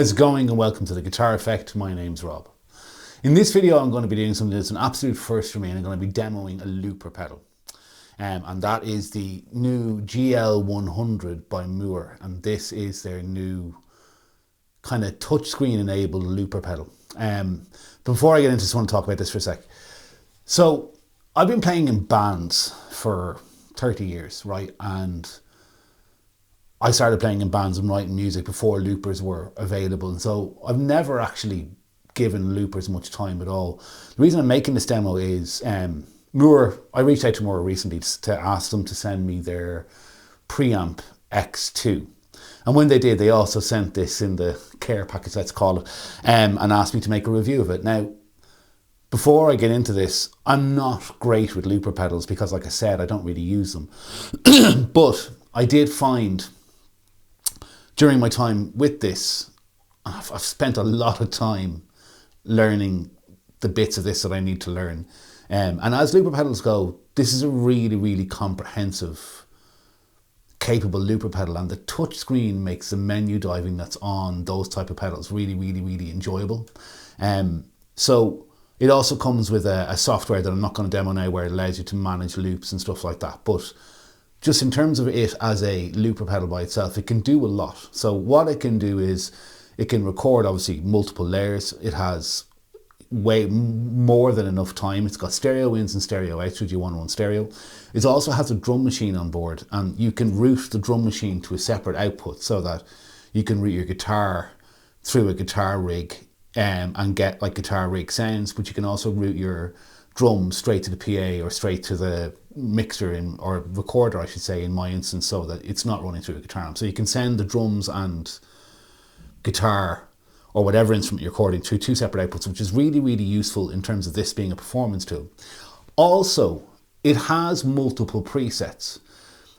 How's it going, and welcome to The Guitar Effect. My name's Rob. In this video I'm going to be doing something that's an absolute first for me, and I'm going to be demoing a looper pedal. And that is the new GL100 by Mooer, and this is their new kind of touchscreen enabled looper pedal. Before I get into this, I want to talk about this for a sec. So I've been playing in bands for 30 years, right? And I started playing in bands and writing music before loopers were available. And so I've never actually given loopers much time at all. The reason I'm making this demo is Mooer, I reached out to Mooer recently to ask them to send me their Preamp X2. And when they did, they also sent this in the care package, let's call it, and asked me to make a review of it. Now, before I get into this, I'm not great with looper pedals because, like I said, I don't really use them. But I did find during my time with this, I've spent a lot of time learning the bits of this that I need to learn. And as looper pedals go, this is a really, really comprehensive, capable looper pedal, and the touch screen makes the menu diving that's on those type of pedals really, really, really enjoyable. So it also comes with a software that I'm not going to demo now, where it allows you to manage loops and stuff like that. But just in terms of it as a looper pedal by itself, it can do a lot. So what it can do is it can record obviously multiple layers. It has way more than enough time. It's got stereo ins and stereo outs should you want one stereo. It also has a drum machine on board, and you can route the drum machine to a separate output so that you can route your guitar through a guitar rig and get like guitar rig sounds, but you can also route your drums straight to the PA or straight to the mixer or recorder, I should say, in my instance, so that it's not running through a guitar amp. So you can send the drums and guitar or whatever instrument you're recording through two separate outputs, which is really, really useful in terms of this being a performance tool. Also, it has multiple presets.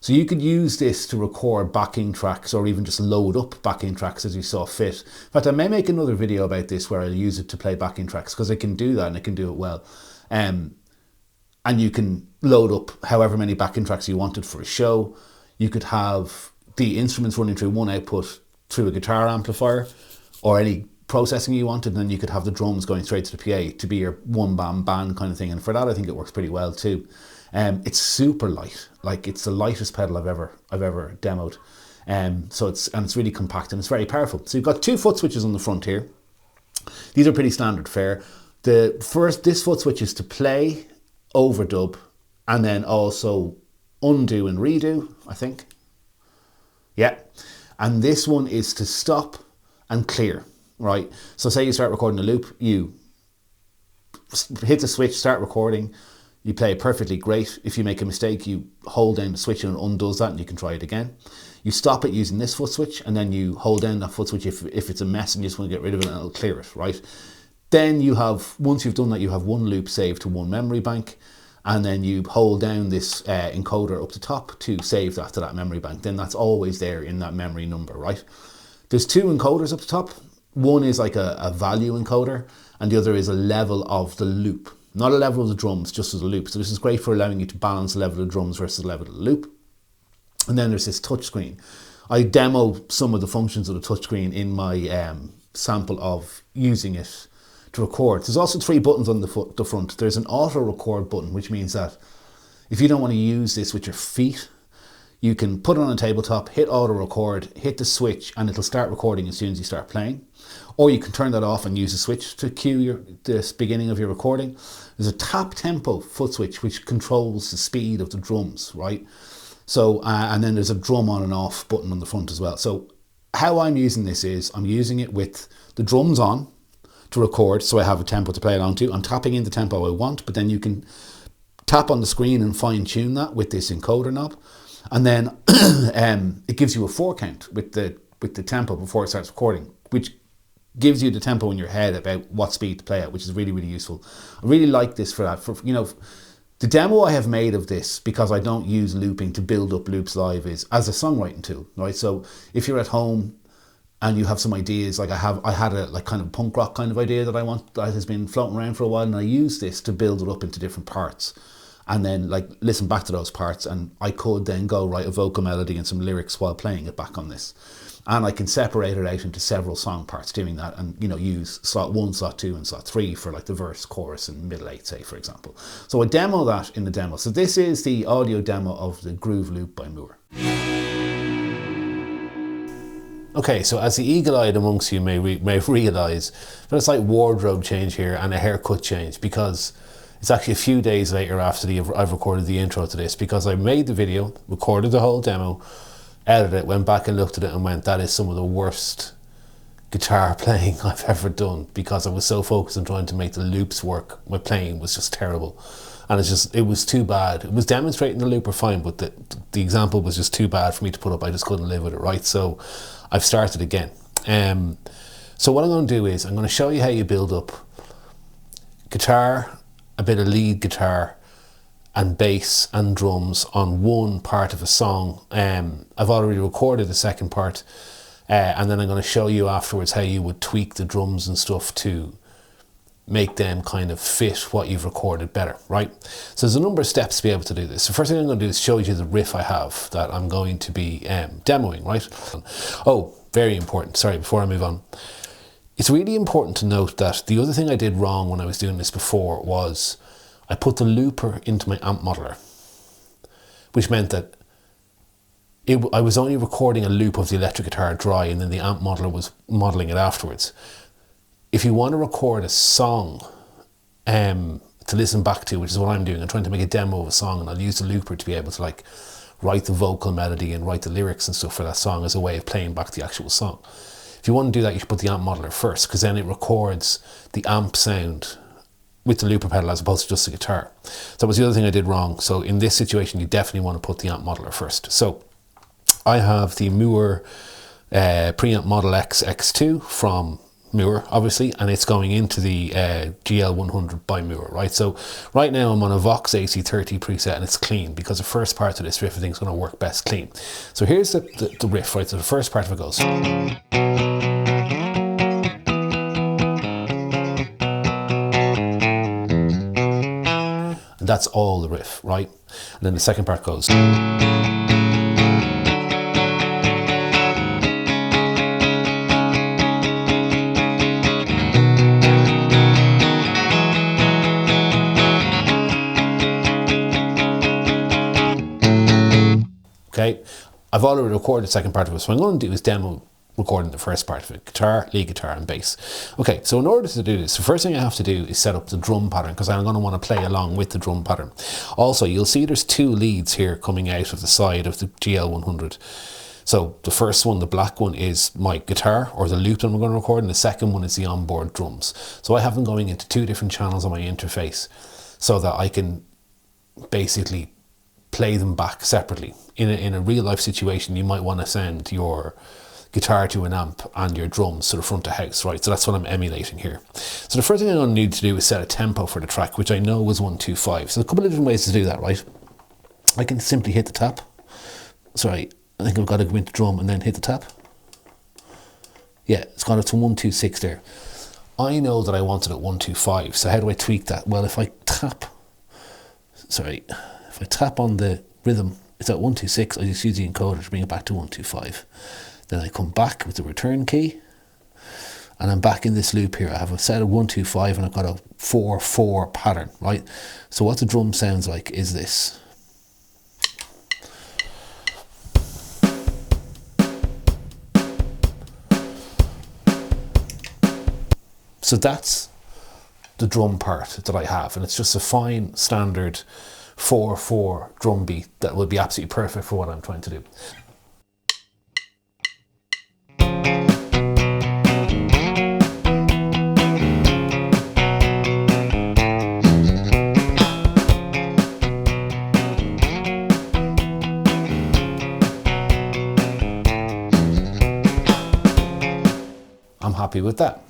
So you could use this to record backing tracks or even just load up backing tracks as you saw fit. In fact, I may make another video about this where I'll use it to play backing tracks, because it can do that and it can do it well. And you can load up however many backing tracks you wanted for a show. You could have the instruments running through one output through a guitar amplifier or any processing you wanted, and then you could have the drums going straight to the PA to be your one band kind of thing. And for that, I think it works pretty well too. It's super light, like it's the lightest pedal I've ever demoed. So it's really compact and it's very powerful. So you've got two foot switches on the front here. These are pretty standard fare. This foot switch is to play, overdub, and then also undo and redo, I think. Yeah. And this one is to stop and clear, right? So say you start recording a loop, you hit the switch, start recording, you play it perfectly great. If you make a mistake, you hold down the switch and it undoes that and you can try it again. You stop it using this foot switch, and then you hold down that foot switch if it's a mess and you just want to get rid of it, and it'll clear it, right? Then you have, once you've done that, you have one loop saved to one memory bank, and then you hold down this encoder up the top to save that to that memory bank. Then that's always there in that memory number, right? There's two encoders up the top. One is like a value encoder, and the other is a level of the loop. Not a level of the drums, just as a loop. So this is great for allowing you to balance the level of the drums versus the level of the loop. And then there's this touchscreen. I demo some of the functions of the touchscreen in my sample of using it to record. There's also three buttons on the front. There's an auto record button, which means that if you don't want to use this with your feet, you can put it on a tabletop, hit auto record, hit the switch, and it'll start recording as soon as you start playing. Or you can turn that off and use the switch to cue the beginning of your recording. There's a tap tempo foot switch which controls the speed of the drums, right? So, and then there's a drum on and off button on the front as well. So how I'm using this is I'm using it with the drums on to record, so I have a tempo to play along to. I'm tapping in the tempo I want, but then you can tap on the screen and fine tune that with this encoder knob. And then it gives you a 4 count with the tempo before it starts recording, which gives you the tempo in your head about what speed to play at, which is really, really useful. I really like this for that. For, you know, the demo I have made of this, because I don't use looping to build up loops live, is as a songwriting tool, right? So if you're at home and you have some ideas, like I had a like kind of punk rock kind of idea that I want, that has been floating around for a while, and I use this to build it up into different parts. and then like listen back to those parts, and I could then go write a vocal melody and some lyrics while playing it back on this. And I can separate it out into several song parts doing that, and you know, use slot 1, slot 2 and slot 3 for like the verse, chorus and middle 8, say, for example. So I demo that in the demo. So this is the audio demo of the Groove Loop by Mooer. Okay, so as the eagle-eyed amongst you may realise, but it's like wardrobe change here and a haircut change, because it's actually a few days later after I've recorded the intro to this, because I made the video, recorded the whole demo, edited it, went back and looked at it and went, that is some of the worst guitar playing I've ever done, because I was so focused on trying to make the loops work. My playing was just terrible, and it was too bad. It was demonstrating the looper fine, but the example was just too bad for me to put up. I just couldn't live with it, right? So I've started again. So what I'm going to do is I'm going to show you how you build up guitar, a bit of lead guitar and bass and drums on one part of a song. I've already recorded the second part, and then I'm going to show you afterwards how you would tweak the drums and stuff to make them kind of fit what you've recorded better, right? So there's a number of steps to be able to do this. The first thing I'm going to do is show you the riff I have that I'm going to be demoing, right? Oh, very important, sorry, before I move on. It's really important to note that the other thing I did wrong when I was doing this before was I put the looper into my amp modeler, which meant that I was only recording a loop of the electric guitar dry, and then the amp modeler was modeling it afterwards. If you want to record a song to listen back to, which is what I'm doing, I'm trying to make a demo of a song, and I'll use the looper to be able to like write the vocal melody and write the lyrics and stuff for that song as a way of playing back the actual song. If you want to do that, you should put the amp modeler first, because then it records the amp sound with the looper pedal as opposed to just the guitar. So that was the other thing I did wrong. So in this situation, you definitely want to put the amp modeler first. So I have the Mooer Preamp Model X2 from Mooer, obviously, and it's going into the GL100 by Mooer, right? So right now I'm on a Vox AC30 preset, and it's clean because the first part of this riff I think is going to work best clean. So here's the riff, right? So the first part of it goes. And that's all the riff, right? And then the second part goes. Okay, I've already recorded the second part of it, so what I'm going to do is demo recording the first part of it: guitar, lead guitar and bass. Okay, so in order to do this, the first thing I have to do is set up the drum pattern, because I'm going to want to play along with the drum pattern. Also, you'll see there's two leads here coming out of the side of the GL100. So the first one, the black one, is my guitar or the loop that I'm going to record, and the second one is the onboard drums. So I have them going into two different channels on my interface so that I can basically play them back separately. In a real life situation, you might want to send your guitar to an amp and your drums to the front of house, right? So that's what I'm emulating here. So the first thing I'm going to need to do is set a tempo for the track, which I know was 125. So a couple of different ways to do that, right? I can simply hit the tap. Sorry, I think I've got to go into drum and then hit the tap. Yeah, it's got it to 126 there. I know that I want it at 125, so how do I tweak that? Well, if I tap on the rhythm, it's at 126, I just use the encoder to bring it back to 125. Then I come back with the return key, and I'm back in this loop here. I have a set of 125 and I've got a 4/4 pattern, right? So what the drum sounds like is this. So that's the drum part that I have, and it's just a fine standard 4/4 drum beat that would be absolutely perfect for what I'm trying to do. I'm happy with that.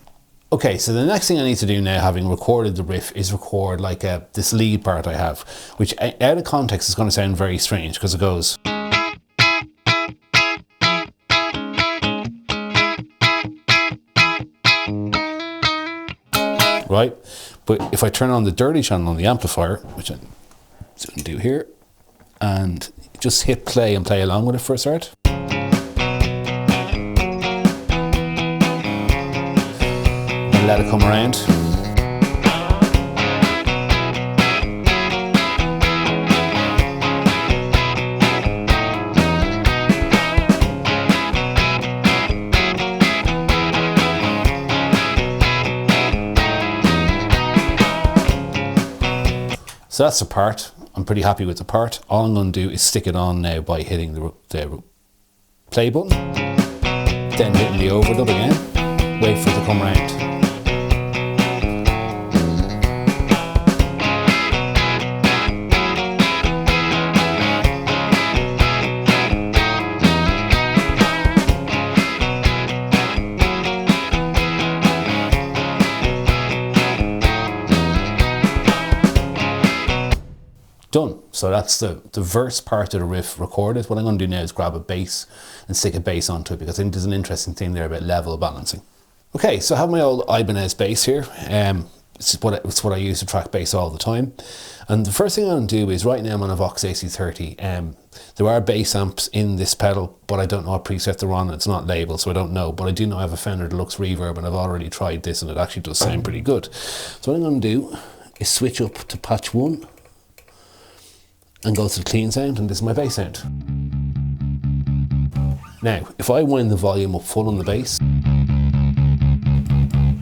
Okay, so the next thing I need to do now, having recorded the riff, is record like this lead part I have, which out of context is going to sound very strange because it goes. Right? But if I turn on the dirty channel on the amplifier, which I'm So I'm going to do here, and just hit play and play along with it for a start. And let it come around. So that's the part. I'm pretty happy with the part. All I'm going to do is stick it on now by hitting the play button, then hitting the overdub again, wait for it to come round. Done. So that's the verse part of the riff recorded. What I'm going to do now is grab a bass and stick a bass onto it, because I think there's an interesting thing there about level balancing. Okay, so I have my old Ibanez bass here. It's what I use to track bass all the time. And the first thing I'm going to do is, right now I'm on a Vox AC30. There are bass amps in this pedal, but I don't know what preset they're on. It's not labeled, so I don't know. But I do know I have a Fender Deluxe Reverb, and I've already tried this, and it actually does sound pretty good. So what I'm going to do is switch up to patch 1. And go to the clean sound, and this is my bass sound. Now, if I wind the volume up full on the bass,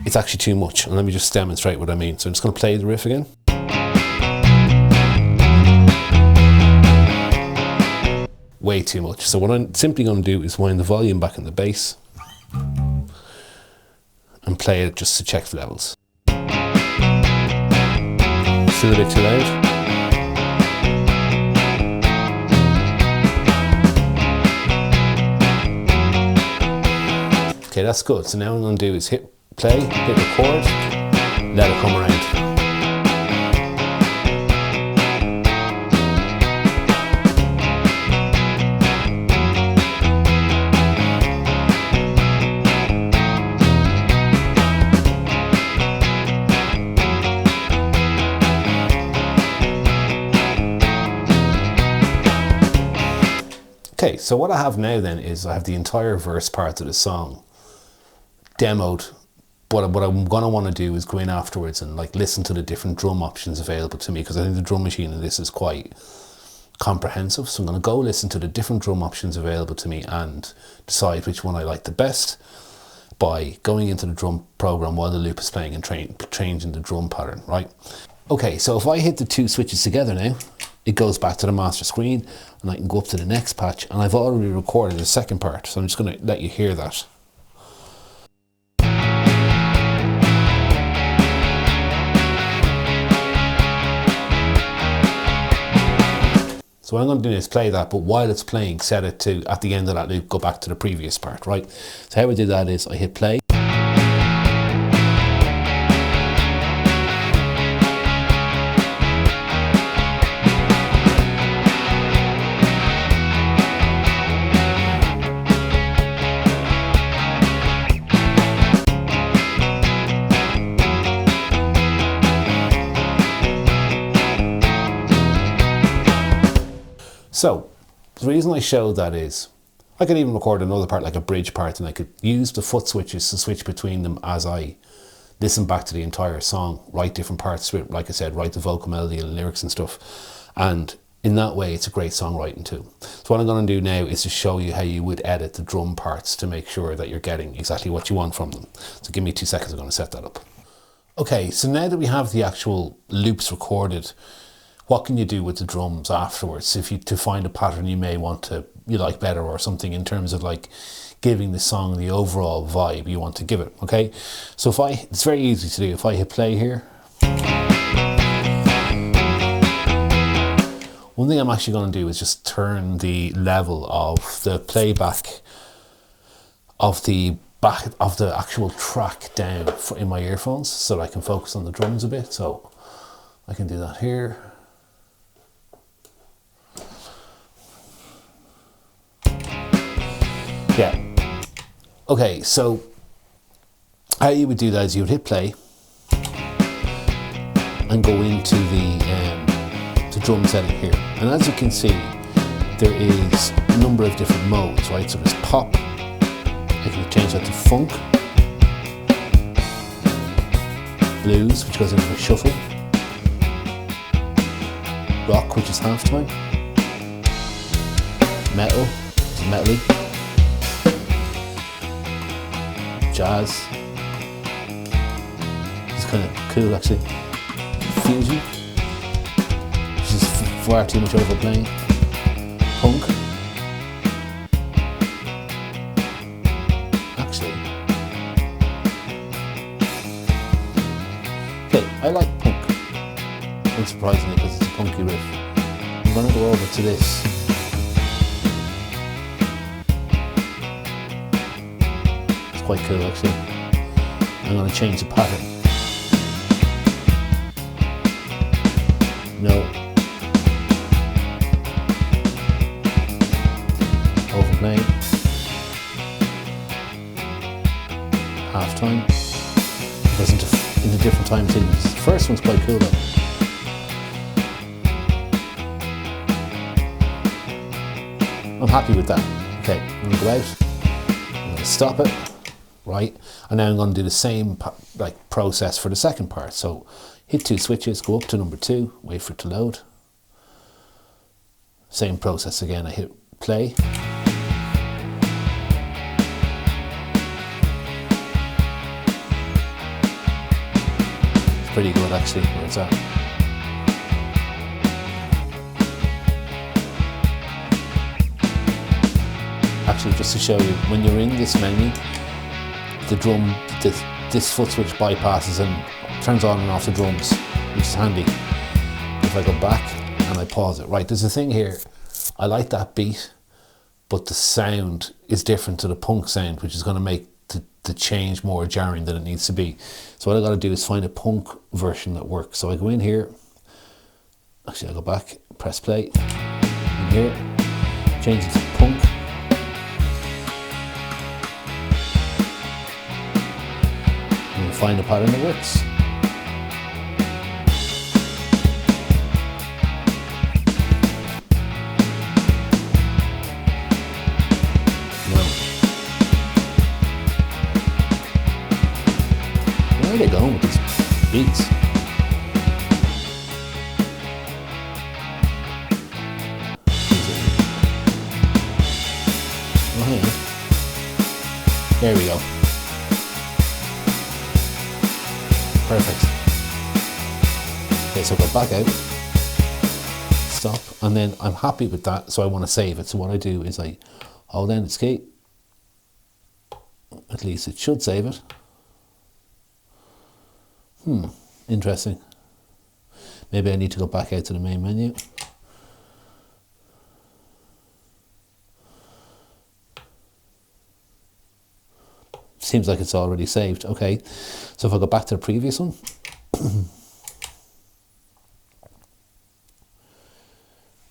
it's actually too much. And let me just demonstrate what I mean. So I'm just going to play the riff again. Way too much. So what I'm simply going to do is wind the volume back in the bass and play it just to check the levels. Still a bit too loud. Okay, that's good. So now what I'm going to do is hit play, hit record, let it come around. Okay, so what I have now then is I have the entire verse part of the song demoed, but what I'm going to want to do is go in afterwards and like listen to the different drum options available to me, because I think the drum machine in this is quite comprehensive. So I'm going to go listen to the different drum options available to me and decide which one I like the best by going into the drum program while the loop is playing and changing the drum pattern, right? Okay, so if I hit the two switches together now, it goes back to the master screen, and I can go up to the next patch, and I've already recorded the second part, so I'm just going to let you hear that. So what I'm going to do is play that, but while it's playing, set it to, at the end of that loop, go back to the previous part, right? So how I do that is I hit play. So the reason I showed that is I could even record another part, like a bridge part, and I could use the foot switches to switch between them as I listen back to the entire song, write different parts to it, like I said, write the vocal melody and lyrics and stuff. And in that way, it's a great songwriting tool. So what I'm going to do now is to show you how you would edit the drum parts to make sure that you're getting exactly what you want from them. So give me 2 seconds, I'm going to set that up. Okay, so now that we have the actual loops recorded, what can you do with the drums afterwards to find a pattern you may you like better, or something in terms of like giving the song the overall vibe you want to give it, okay? So it's very easy to do. If I hit play here, one thing I'm actually going to do is just turn the level of the playback of the actual track down in my earphones so that I can focus on the drums a bit. So I can do that here. Yeah. Okay, so how you would do that is you would hit play and go into the the drum setting here. And as you can see, there is a number of different modes, right? So there's pop, I can change that to funk, blues, which goes into a shuffle, rock, which is half time, metal, which is metally, jazz, it's kind of cool actually, fusion, which is far too much overplaying, punk, actually, okay, I like punk, unsurprisingly, because it's a punky riff. I'm going to go over to this. It's quite cool actually. I'm going to change the pattern. No. Overplaying. Half time. It goes into different time signals. The first one's quite cool though. I'm happy with that. Okay, I'm going to go out, I'm going to stop it, right, and now I'm going to do the same process for the second part. So hit 2 switches, go up to number 2, wait for it to load. Same process again, I hit play. It's pretty good actually where it's at. Actually, just to show you, when you're in this menu, the drum, this foot switch bypasses and turns on and off the drums, which is handy. If I go back and I pause it, right, there's a thing here, I like that beat, but the sound is different to the punk sound, which is going to make the change more jarring than it needs to be. So what I got to do is find a punk version that works. So I go in here, actually I'll go back, press play, in here, change it to punk. Find a pattern that works. No. Where are they going with these beats? Oh, yeah. There we go. Perfect. Okay, so go back out, stop, and then I'm happy with that, so I want to save it. So what I do is I hold down escape, at least it should save it. Interesting. Maybe I need to go back out to the main menu. Seems like it's already saved. Okay, so if I go back to the previous one,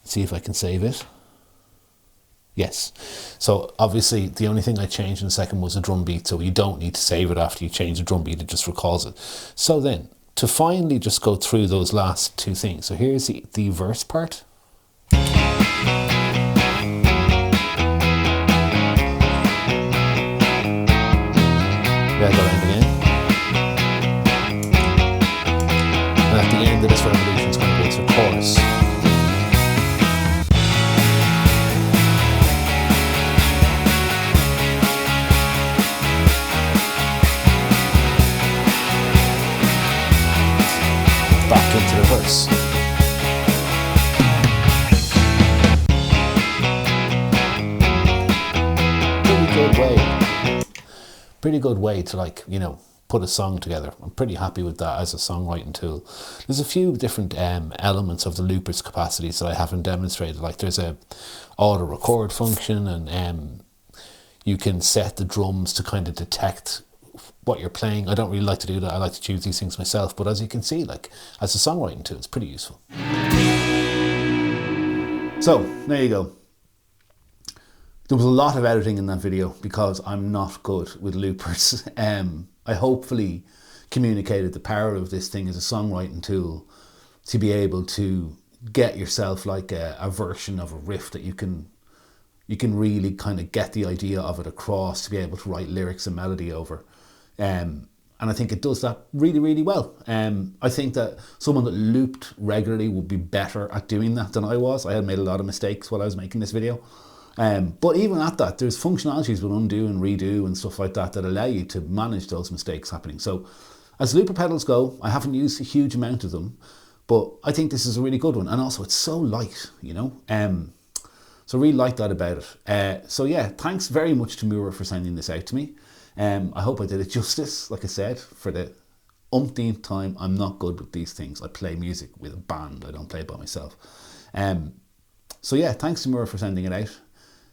see if I can save it. Yes. So obviously the only thing I changed in the second was the drum beat, so you don't need to save it after you change the drum beat, it just recalls it. So then, to finally just go through those last 2 things. So here's the verse part. Go around again. And at the end of this revolution, it's going to go to a chorus. Back into the verse. Pretty good way to, like, you know, put a song together. I'm pretty happy with that as a songwriting tool. There's a few different elements of the looper's capacities that I haven't demonstrated. Like there's a auto record function, and you can set the drums to kind of detect what you're playing. I don't really like to do that. I like to choose these things myself, but as you can see, like as a songwriting tool, it's pretty useful. So there you go. There was a lot of editing in that video because I'm not good with loopers. I hopefully communicated the power of this thing as a songwriting tool to be able to get yourself like a version of a riff that you can really kind of get the idea of it across to be able to write lyrics and melody over. And I think it does that really, really well. I think that someone that looped regularly would be better at doing that than I was. I had made a lot of mistakes while I was making this video. But even at that, there's functionalities with undo and redo and stuff like that that allow you to manage those mistakes happening. So as looper pedals go, I haven't used a huge amount of them, but I think this is a really good one. And also it's so light, you know. So I really like that about it. So yeah, thanks very much to Mooer for sending this out to me. I hope I did it justice. Like I said, for the umpteenth time, I'm not good with these things. I play music with a band. I don't play by myself. So yeah, thanks to Mooer for sending it out.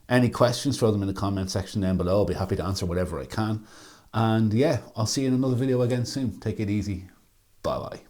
Any questions, throw them in the comment section down below. I'll be happy to answer whatever I can. And yeah, I'll see you in another video again soon. Take it easy. Bye bye.